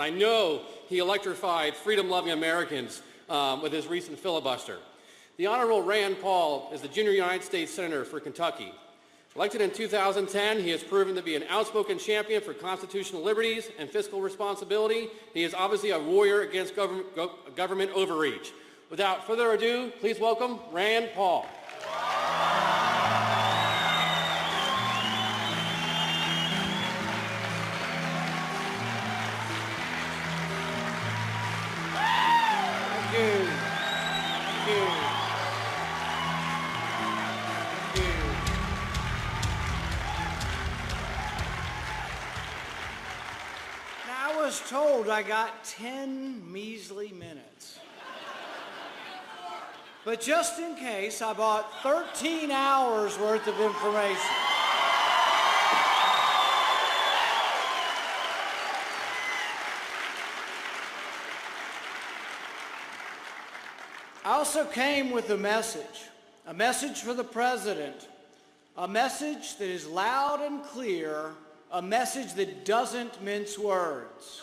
and I know he electrified freedom-loving Americans with his recent filibuster. The Honorable Rand Paul is the junior United States Senator for Kentucky. Elected in 2010, he has proven to be an outspoken champion for constitutional liberties and fiscal responsibility. He is obviously a warrior against government overreach. Without further ado, please welcome Rand Paul. Thank you. Thank you. Thank you. Now, I was told I got 10 measly minutes. But just in case, I bought 13 hours worth of information. I also came with a message for the President, a message that is loud and clear, a message that doesn't mince words.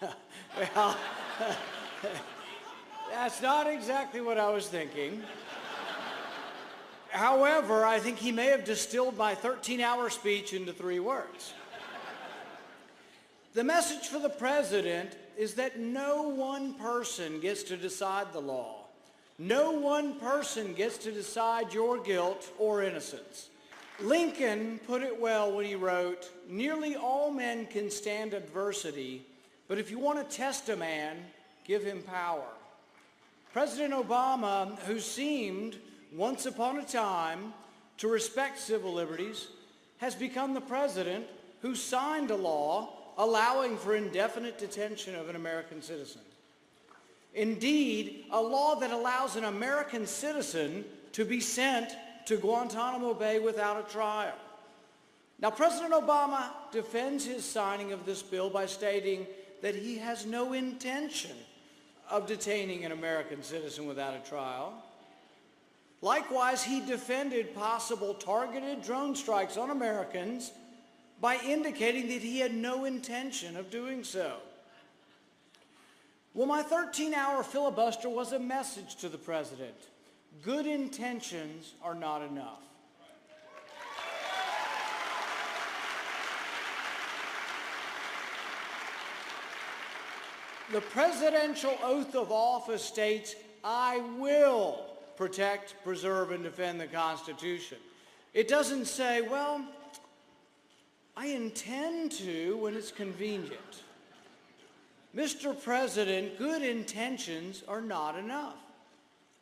Well, that's not exactly what I was thinking. However, I think he may have distilled my 13-hour speech into 3 words. The message for the President is that no one person gets to decide the law. No one person gets to decide your guilt or innocence. Lincoln put it well when he wrote, "Nearly all men can stand adversity, but if you want to test a man, give him power." President Obama, who seemed once upon a time to respect civil liberties, has become the president who signed a law allowing for indefinite detention of an American citizen. Indeed, a law that allows an American citizen to be sent to Guantanamo Bay without a trial. Now, President Obama defends his signing of this bill by stating that he has no intention of detaining an American citizen without a trial. Likewise, he defended possible targeted drone strikes on Americans by indicating that he had no intention of doing so. Well, my 13-hour filibuster was a message to the President. Good intentions are not enough. The presidential oath of office states, "I will protect, preserve, and defend the Constitution." It doesn't say, well, I intend to when it's convenient. Mr. President, good intentions are not enough.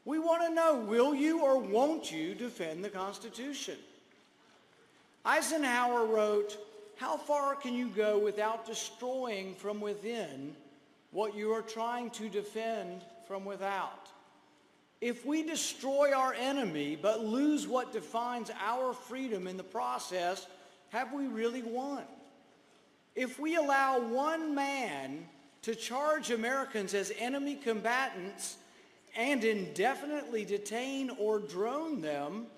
We want to know, will you or won't you defend the Constitution? Eisenhower wrote, "How far can you go without destroying from within what you are trying to defend from without?" If we destroy our enemy but lose what defines our freedom in the process, have we really won? If we allow one man to charge Americans as enemy combatants and indefinitely detain or drone them,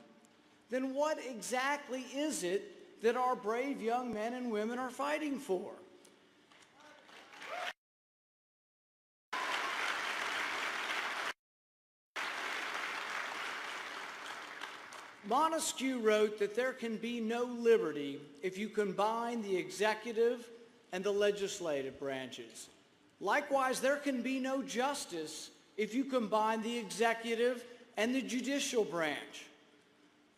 then what exactly is it that our brave young men and women are fighting for? Montesquieu wrote that there can be no liberty if you combine the executive and the legislative branches. Likewise, there can be no justice if you combine the executive and the judicial branch.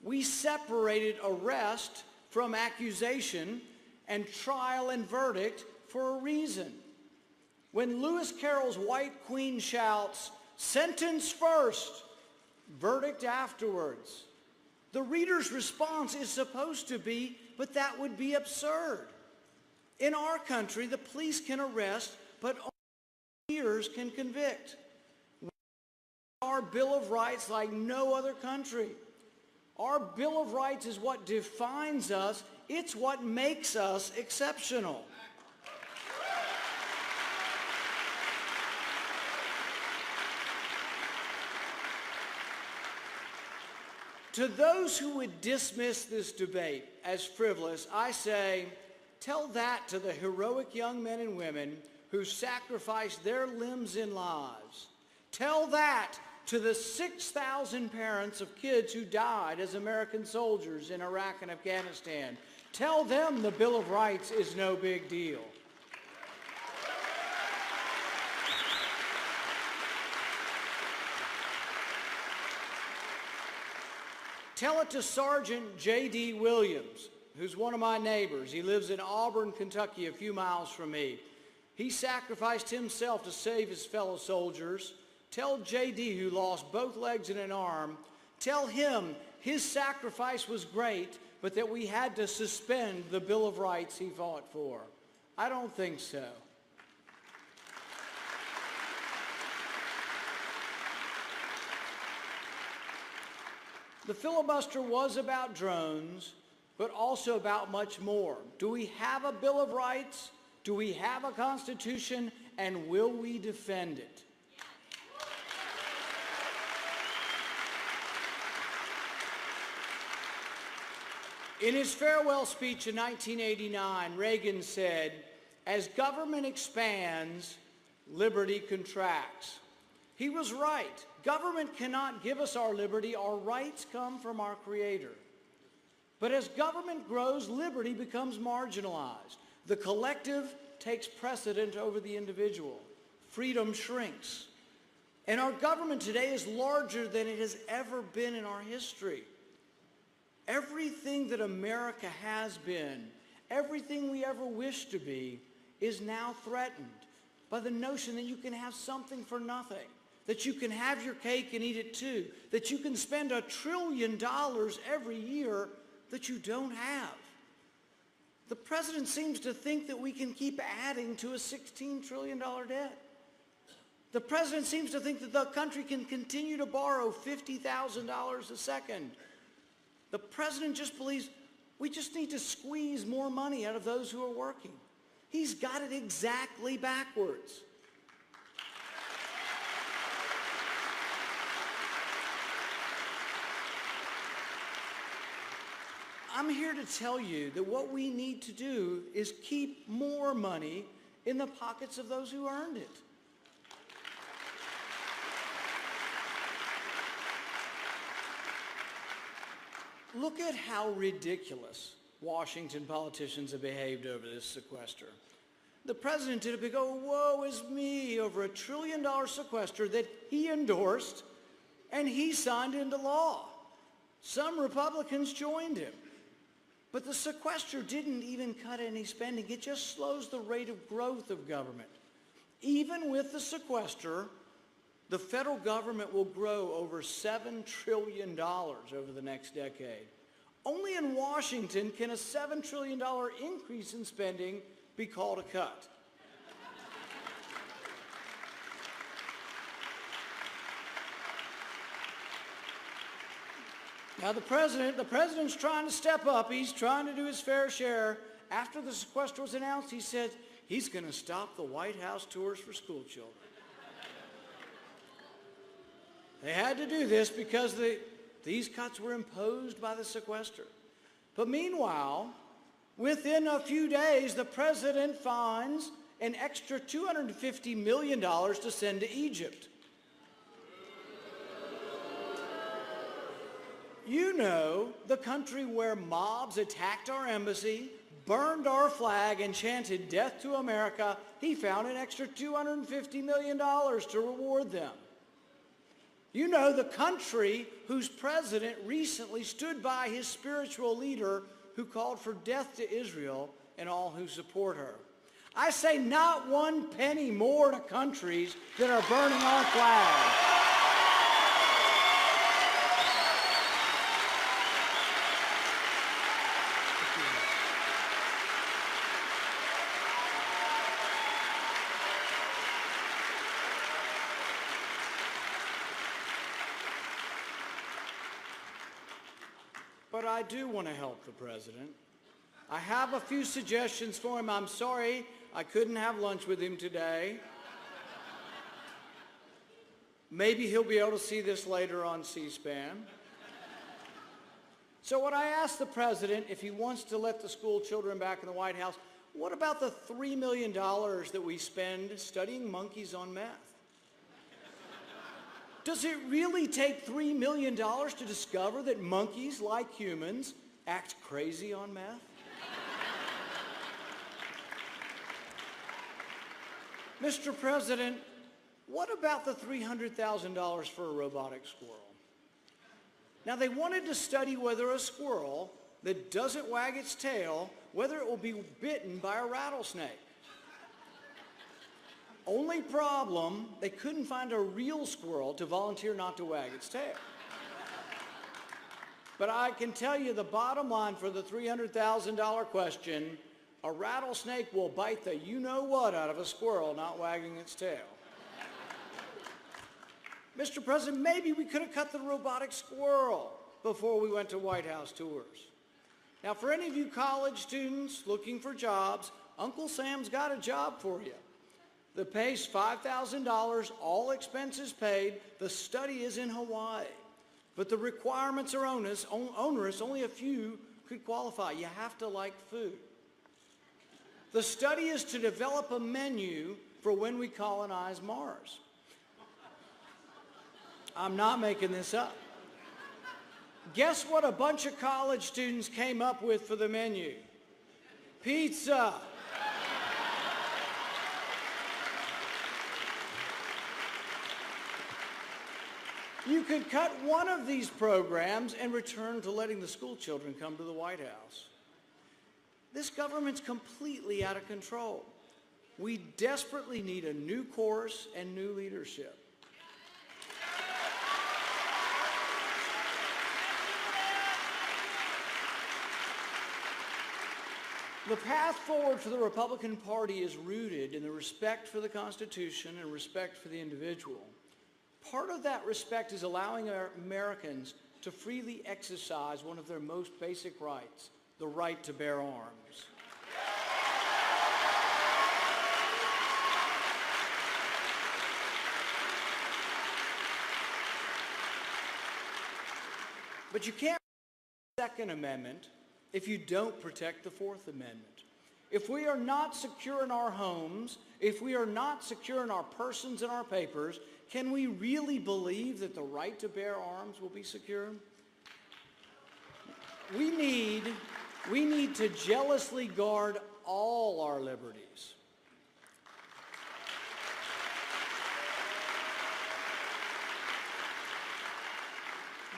We separated arrest from accusation and trial and verdict for a reason. When Lewis Carroll's White Queen shouts, "Sentence first, verdict afterwards," the reader's response is supposed to be, "But that would be absurd." In our country, the police can arrest, but only peers can convict. We have our Bill of Rights like no other country. Our Bill of Rights is what defines us. It's what makes us exceptional. To those who would dismiss this debate as frivolous, I say, Tell that to the heroic young men and women who sacrificed their limbs and lives. Tell that to the 6,000 parents of kids who died as American soldiers in Iraq and Afghanistan. Tell them the Bill of Rights is no big deal. Tell it to Sergeant J.D. Williams, who's one of my neighbors. He lives in Auburn, Kentucky, a few miles from me. He sacrificed himself to save his fellow soldiers. Tell J.D., who lost both legs and an arm, tell him his sacrifice was great, but that we had to suspend the Bill of Rights he fought for. I don't think so. The filibuster was about drones, but also about much more. Do we have a Bill of Rights? Do we have a Constitution? And will we defend it? In his farewell speech in 1989, Reagan said, "As government expands, liberty contracts." He was right. Government cannot give us our liberty. Our rights come from our Creator. But as government grows, liberty becomes marginalized. The collective takes precedent over the individual. Freedom shrinks. And our government today is larger than it has ever been in our history. Everything that America has been, everything we ever wished to be, is now threatened by the notion that you can have something for nothing, that you can have your cake and eat it too, that you can spend $1 trillion every year that you don't have. The president seems to think that we can keep adding to a $16 trillion debt. The president seems to think that the country can continue to borrow $50,000 a second. The president just believes we just need to squeeze more money out of those who are working. He's got it exactly backwards. I'm here to tell you that what we need to do is keep more money in the pockets of those who earned it. Look at how ridiculous Washington politicians have behaved over this sequester. The president did a big, oh, woe is me, over $1 trillion sequester that he endorsed and he signed into law. Some Republicans joined him. But the sequester didn't even cut any spending. It just slows the rate of growth of government. Even with the sequester, the federal government will grow over $7 trillion over the next decade. Only in Washington can a $7 trillion increase in spending be called a cut. Now the president's trying to step up. He's trying to do his fair share. After the sequester was announced, he said he's going to stop the White House tours for school children. They had to do this because these cuts were imposed by the sequester. But meanwhile, within a few days, the president finds an extra $250 million to send to Egypt. You know, the country where mobs attacked our embassy, burned our flag, and chanted death to America. He found an extra $250 million to reward them. You know, the country whose president recently stood by his spiritual leader who called for death to Israel and all who support her. I say not one penny more to countries that are burning our flag. But I do want to help the president. I have a few suggestions for him. I'm sorry I couldn't have lunch with him today. Maybe he'll be able to see this later on C-SPAN. So what I asked the president, if he wants to let the school children back in the White House, What about the $3 million that we spend studying monkeys on meth? Does it really take $3 million to discover that monkeys, like humans, act crazy on meth? Mr. President, what about the $300,000 for a robotic squirrel? Now, they wanted to study whether a squirrel that doesn't wag its tail, whether it will be bitten by a rattlesnake. Only problem, they couldn't find a real squirrel to volunteer not to wag its tail. But I can tell you the bottom line for the $300,000 question, a rattlesnake will bite the you-know-what out of a squirrel not wagging its tail. Mr. President, maybe we could have cut the robotic squirrel before we went to White House tours. Now, for any of you college students looking for jobs, Uncle Sam's got a job for you. The pay's $5,000, all expenses paid. The study is in Hawaii. But the requirements are onerous. Only a few could qualify. You have to like food. The study is to develop a menu for when we colonize Mars. I'm not making this up. Guess what a bunch of college students came up with for the menu? Pizza. You could cut one of these programs and return to letting the school children come to the White House. This government's completely out of control. We desperately need a new course and new leadership. The path forward for the Republican Party is rooted in the respect for the Constitution and respect for the individual. Part of that respect is allowing our Americans to freely exercise one of their most basic rights, the right to bear arms. But you can't protect the Second Amendment if you don't protect the Fourth Amendment. If we are not secure in our homes, if we are not secure in our persons and our papers, can we really believe that the right to bear arms will be secure? We need to jealously guard all our liberties.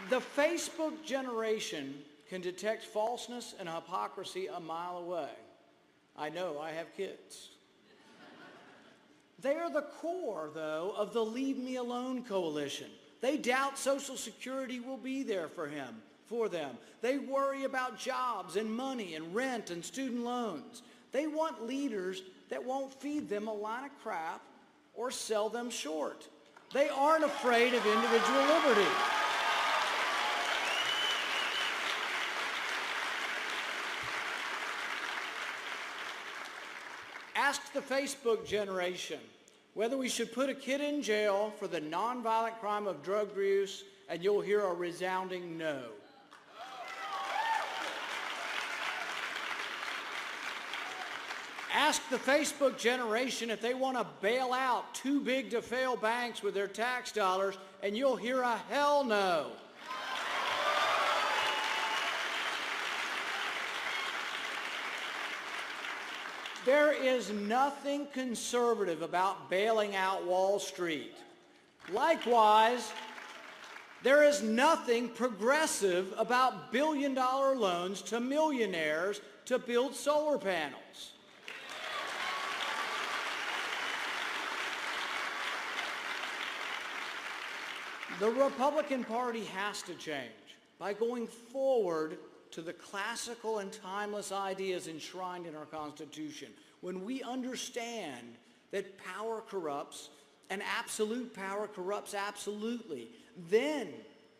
The Facebook generation can detect falseness and hypocrisy a mile away. I know, I have kids. They are the core, though, of the Leave Me Alone coalition. They doubt Social Security will be there for them. They worry about jobs and money and rent and student loans. They want leaders that won't feed them a line of crap or sell them short. They aren't afraid of individual liberty. Ask the Facebook generation whether we should put a kid in jail for the nonviolent crime of drug use, and you'll hear a resounding no. Ask the Facebook generation if they want to bail out too big to fail banks with their tax dollars, and you'll hear a hell no. There is nothing conservative about bailing out Wall Street. Likewise, there is nothing progressive about billion-dollar loans to millionaires to build solar panels. The Republican Party has to change by going forward to the classical and timeless ideas enshrined in our Constitution. When we understand that power corrupts and absolute power corrupts absolutely, then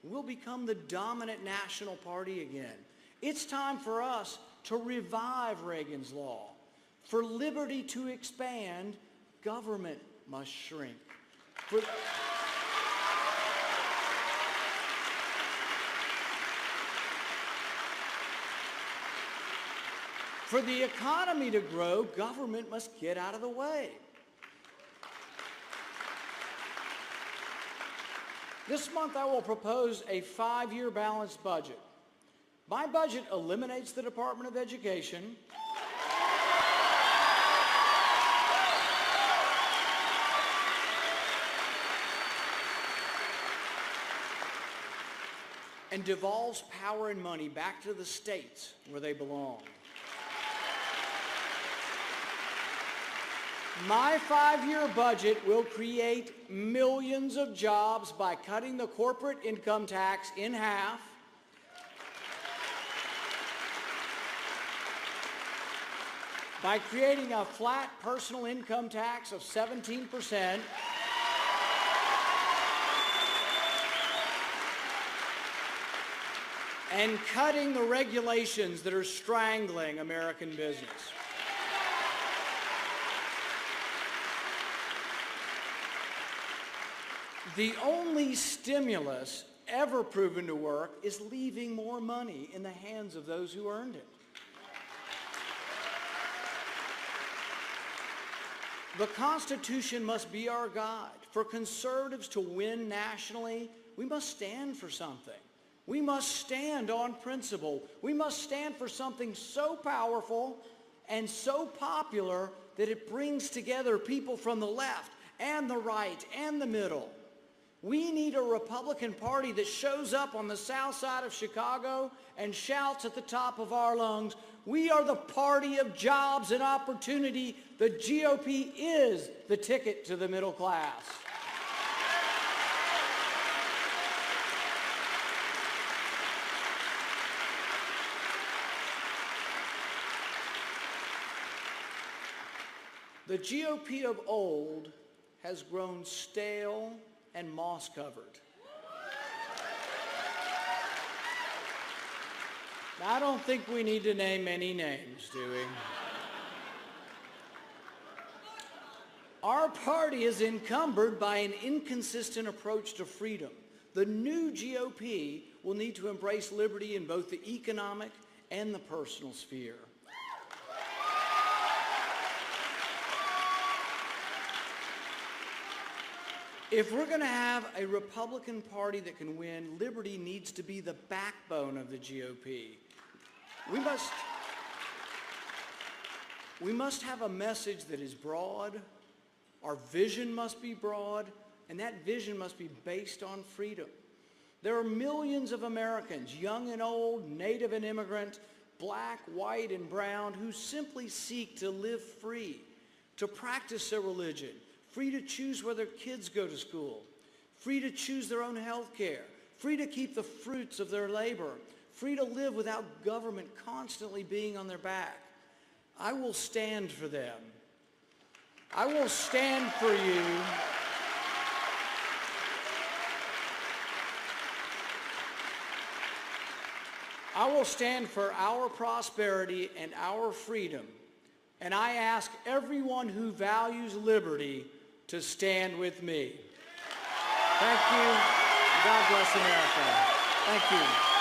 we'll become the dominant national party again. It's time for us to revive Reagan's law. For liberty to expand, government must shrink. For the economy to grow, government must get out of the way. This month I will propose a 5-year balanced budget. My budget eliminates the Department of Education, and devolves power and money back to the states where they belong. My 5-year budget will create millions of jobs by cutting the corporate income tax in half, by creating a flat personal income tax of 17%, and cutting the regulations that are strangling American business. The only stimulus ever proven to work is leaving more money in the hands of those who earned it. The Constitution must be our guide. For conservatives to win nationally, we must stand for something. We must stand on principle. We must stand for something so powerful and so popular that it brings together people from the left and the right and the middle. We need a Republican Party that shows up on the south side of Chicago and shouts at the top of our lungs, "We are the party of jobs and opportunity. The GOP is the ticket to the middle class." The GOP of old has grown stale and moss-covered. Now, I don't think we need to name any names, do we? Our party is encumbered by an inconsistent approach to freedom. The new GOP will need to embrace liberty in both the economic and the personal sphere. If we're going to have a Republican Party that can win, liberty needs to be the backbone of the GOP. We must have a message that is broad. Our vision must be broad, and that vision must be based on freedom. There are millions of Americans, young and old, native and immigrant, black, white, and brown, who simply seek to live free, to practice their religion, free to choose where their kids go to school, free to choose their own health care, free to keep the fruits of their labor, free to live without government constantly being on their back. I will stand for them. I will stand for you. I will stand for our prosperity and our freedom. And I ask everyone who values liberty to stand with me. Thank you. God bless America. Thank you.